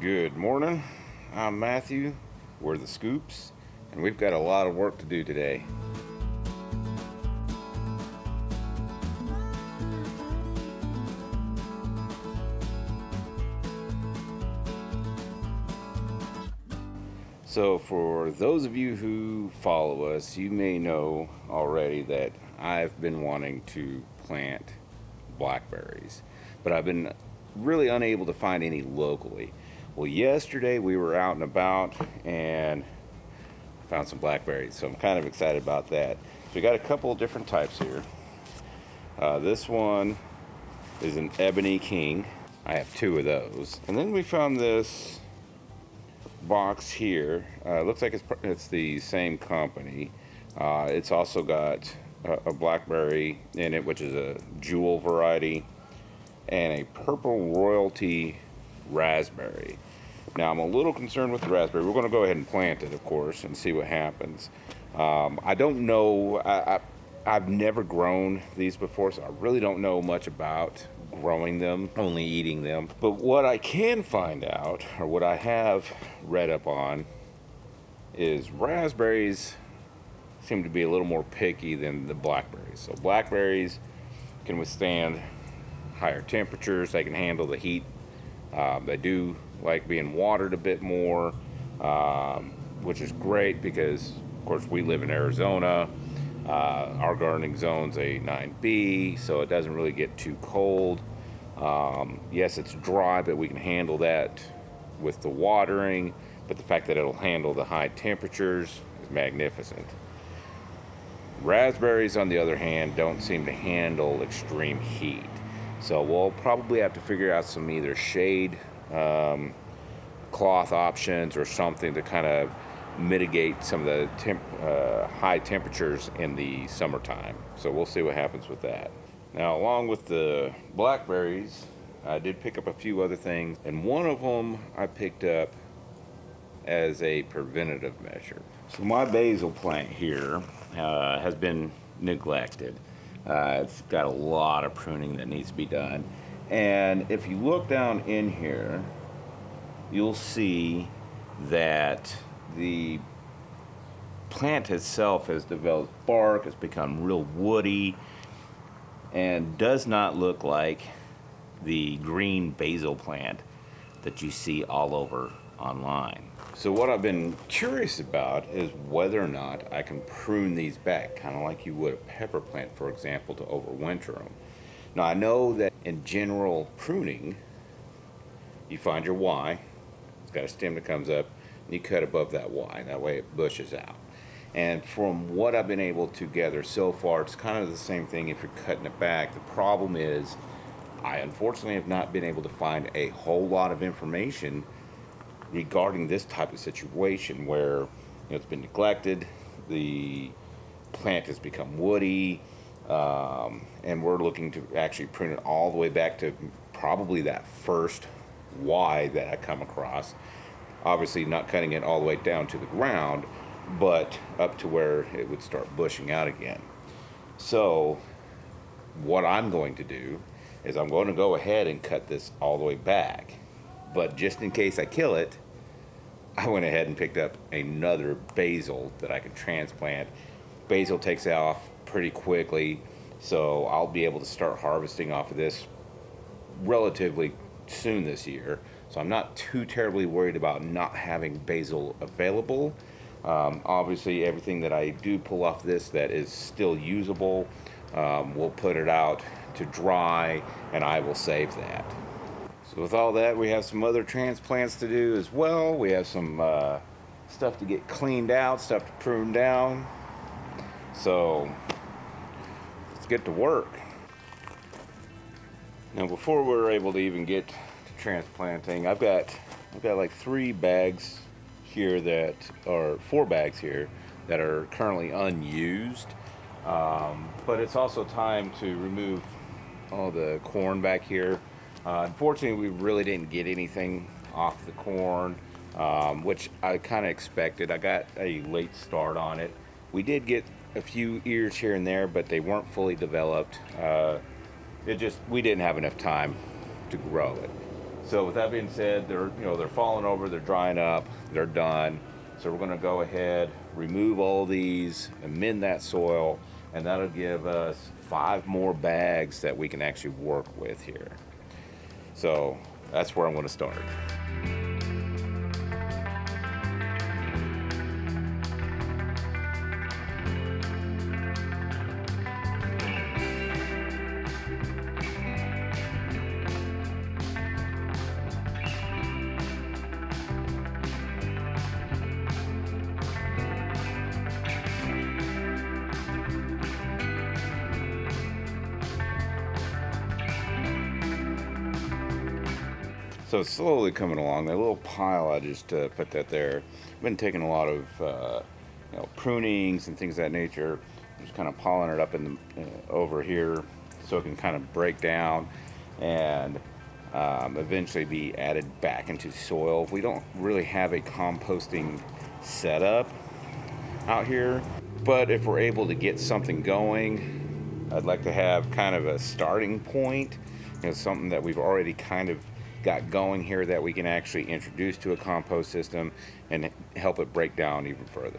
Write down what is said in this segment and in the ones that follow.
Good morning. I'm Matthew. We're the Scoopes, and we've got a lot of work to do today. So, for those of you who follow us, you may know already that I've been wanting to plant blackberries, but I've been really unable to find any locally. Well, yesterday we were out and about and found some blackberries, so I'm kind of excited about that. So we got a couple of different types here. This one is an Ebony King. I have two of those. And then we found this box here. Looks like it's the same company. It's also got a blackberry in it, which is a jewel variety, and a purple royalty raspberry. Now I'm a little concerned with the raspberry. We're going to go ahead and plant it, of course, and see what happens. I don't know. I've never grown these before, so I really don't know much about growing them, only eating them. But what I can find out, or what I have read up on, is raspberries seem to be a little more picky than the blackberries. So blackberries can withstand higher temperatures. They can handle the heat. They do like being watered a bit more, which is great because, of course, we live in Arizona. Our gardening zone's a 9B, so it doesn't really get too cold. Yes, it's dry, but we can handle that with the watering. But the fact that it'll handle the high temperatures is magnificent. Raspberries, on the other hand, don't seem to handle extreme heat. So we'll probably have to figure out some either shade cloth options or something to kind of mitigate some of the high temperatures in the summertime. So we'll see what happens with that. Now, along with the blackberries, I did pick up a few other things, and one of them I picked up as a preventative measure. So my basil plant here has been neglected. It's got a lot of pruning that needs to be done. And if you look down in here, you'll see that the plant itself has developed bark, it's become real woody, and does not look like the green basil plant that you see all over online. So what I've been curious about is whether or not I can prune these back, kind of like you would a pepper plant, for example, to overwinter them. Now, I know that in general pruning, you find your Y, it's got a stem that comes up, and you cut above that Y, that way it bushes out. And from what I've been able to gather so far, it's kind of the same thing if you're cutting it back. The problem is, I unfortunately have not been able to find a whole lot of information regarding this type of situation where it's been neglected, the plant has become woody, and we're looking to actually prune it all the way back to probably that first Y that I come across. Obviously not cutting it all the way down to the ground, but up to where it would start bushing out again. So what I'm going to do is I'm going to go ahead and cut this all the way back. But just in case I kill it, I went ahead and picked up another basil that I can transplant. Basil takes off pretty quickly, so I'll be able to start harvesting off of this relatively soon this year. So I'm not too terribly worried about not having basil available. Obviously, everything that I do pull off this that is still usable, we'll put it out to dry, and I will save that. So with all that, we have some other transplants to do as well. We have some stuff to get cleaned out, stuff to prune down. So let's get to work. Now, before we're able to even get to transplanting, I've got like 3 bags here that are 4 bags here that are currently unused. But it's also time to remove all the corn back here. Unfortunately, we really didn't get anything off the corn, which I kind of expected. I got a late start on it. We did get a few ears here and there, but they weren't fully developed. We didn't have enough time to grow it. So with that being said, they're falling over, they're drying up, they're done. So we're going to go ahead, remove all these, amend that soil, and that'll give us 5 more bags that we can actually work with here. So that's where I'm going to start. So it's slowly coming along. That little pile, I just put that there. I've been taking a lot of prunings and things of that nature. Just kind of piling it up in the, over here so it can kind of break down and eventually be added back into soil. We don't really have a composting setup out here, but if we're able to get something going, I'd like to have kind of a starting point, something that we've already kind of got going here that we can actually introduce to a compost system and help it break down even further.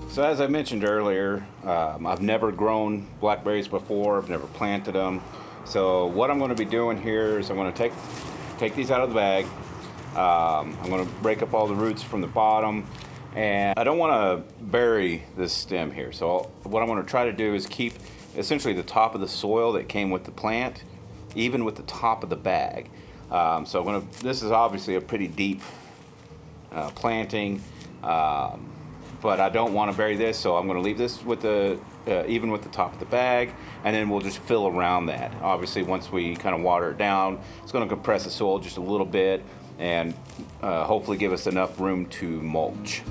So as I mentioned earlier, I've never grown blackberries before. I've never planted them. So what I'm going to be doing here is I'm going to take these out of the bag. I'm going to break up all the roots from the bottom, and I don't want to bury this stem here. So what I'm going to try to do is keep essentially the top of the soil that came with the plant, even with the top of the bag. So this is obviously a pretty deep planting. But I don't want to bury this, so I'm going to leave this with even with the top of the bag, and then we'll just fill around that. Obviously, once we kind of water it down, it's going to compress the soil just a little bit and hopefully give us enough room to mulch.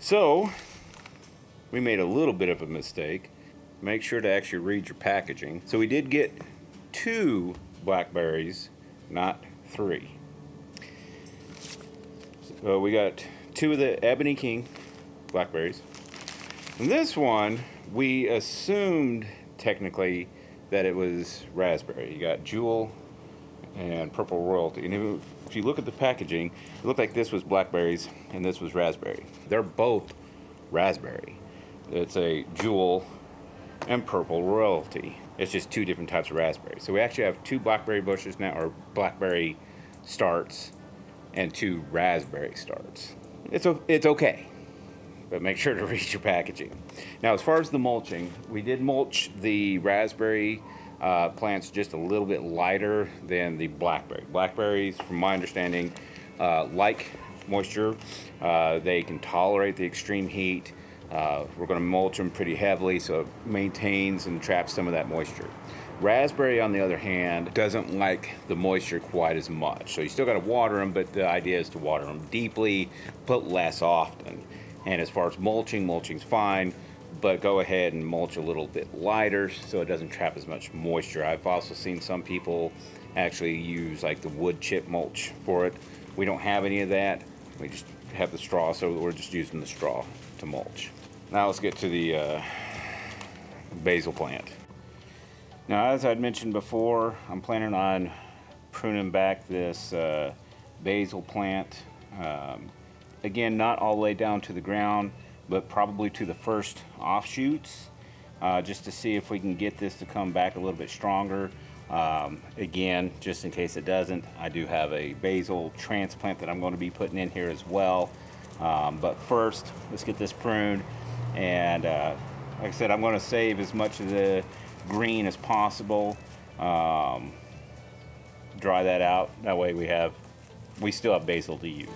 So we made a little bit of a mistake. Make sure to actually read your packaging. So we did get 2 blackberries, not 3. So we got 2 of the Ebony King blackberries. And this one, we assumed technically that it was raspberry. You got Jewel and Purple Royalty. And if you look at the packaging, it looked like this was blackberries and this was raspberry. They're both raspberry. It's a Jewel and Purple Royalty. It's just 2 different types of raspberry. So we actually have 2 blackberry bushes now, or blackberry starts, and 2 raspberry starts. It's okay, but make sure to read your packaging. Now, as far as the mulching, we did mulch the raspberry plants just a little bit lighter than the blackberry. Blackberries, from my understanding, like moisture. They can tolerate the extreme heat. We're going to mulch them pretty heavily so it maintains and traps some of that moisture. Raspberry, on the other hand, doesn't like the moisture quite as much. So you still got to water them, but the idea is to water them deeply, but less often. And as far as mulching's fine, but go ahead and mulch a little bit lighter so it doesn't trap as much moisture. I've also seen some people actually use like the wood chip mulch for it. We don't have any of that. We just have the straw, so we're just using the straw to mulch. Now let's get to the basil plant. Now, as I'd mentioned before, I'm planning on pruning back this basil plant. Again, not all the way down to the ground, but probably to the first offshoots, just to see if we can get this to come back a little bit stronger. Again, just in case it doesn't, I do have a basil transplant that I'm going to be putting in here as well. But first, let's get this pruned. And like I said, I'm going to save as much of the green as possible. Dry that out. That way we still have basil to use.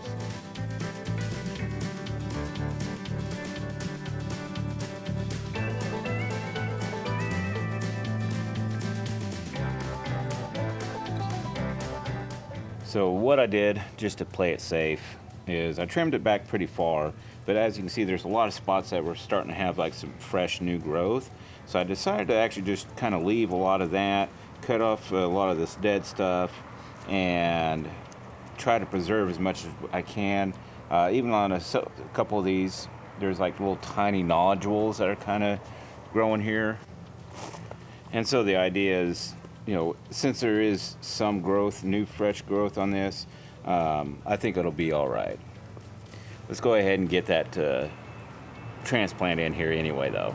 So what I did, just to play it safe, is I trimmed it back pretty far, but as you can see, there's a lot of spots that were starting to have like some fresh new growth. So I decided to actually just kind of leave a lot of that, cut off a lot of this dead stuff, and try to preserve as much as I can. Even on a couple of these, there's like little tiny nodules that are kind of growing here. And so the idea is, you know, since there is some growth, new fresh growth on this, I think it'll be all right. Let's go ahead and get that transplant in here anyway, though.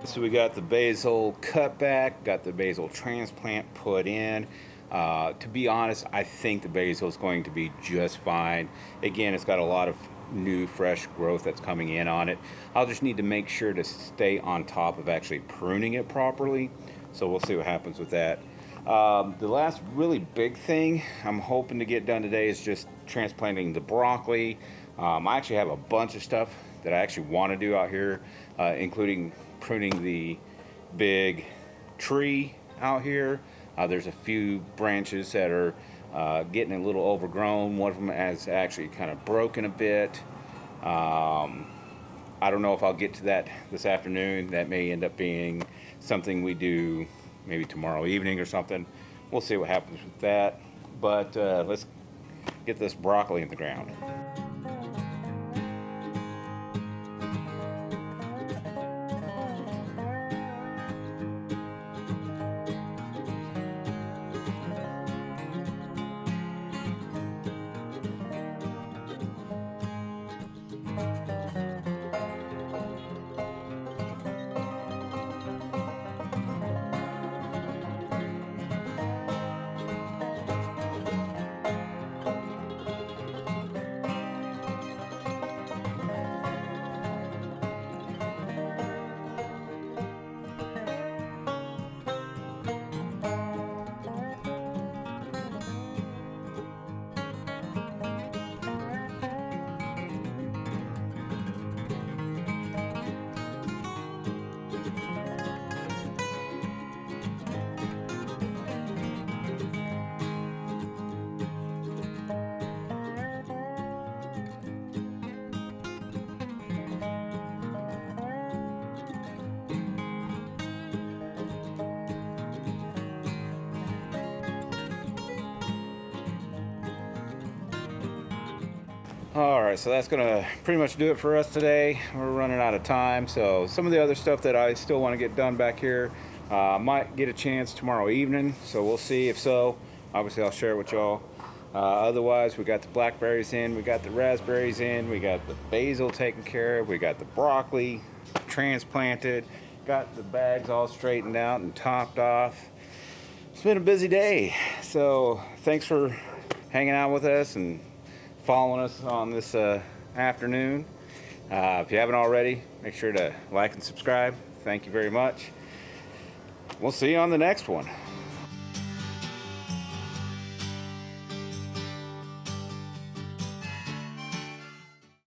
So we got the basil cut back, got the basil transplant put in. To be honest, I think the basil is going to be just fine. Again, it's got a lot of new fresh growth that's coming in on it. I'll just need to make sure to stay on top of actually pruning it properly. So we'll see what happens with that. The last really big thing I'm hoping to get done today is just transplanting the broccoli. I actually have a bunch of stuff that I actually want to do out here, including pruning the big tree out here. There's a few branches that are getting a little overgrown. One of them has actually kind of broken a bit. I don't know if I'll get to that this afternoon. That may end up being something we do maybe tomorrow evening or something. We'll see what happens with that. But let's get this broccoli in the ground. All right, so that's gonna pretty much do it for us today. We're running out of time, so some of the other stuff that I still want to get done back here, might get a chance tomorrow evening, so we'll see. If so, obviously I'll share it with y'all. Otherwise, we got the blackberries in, we got the raspberries in, we got the basil taken care of, we got the broccoli transplanted, got the bags all straightened out and topped off. It's been a busy day, so thanks for hanging out with us and following us on this afternoon. If you haven't already, make sure to like and subscribe. Thank you very much. We'll see you on the next one.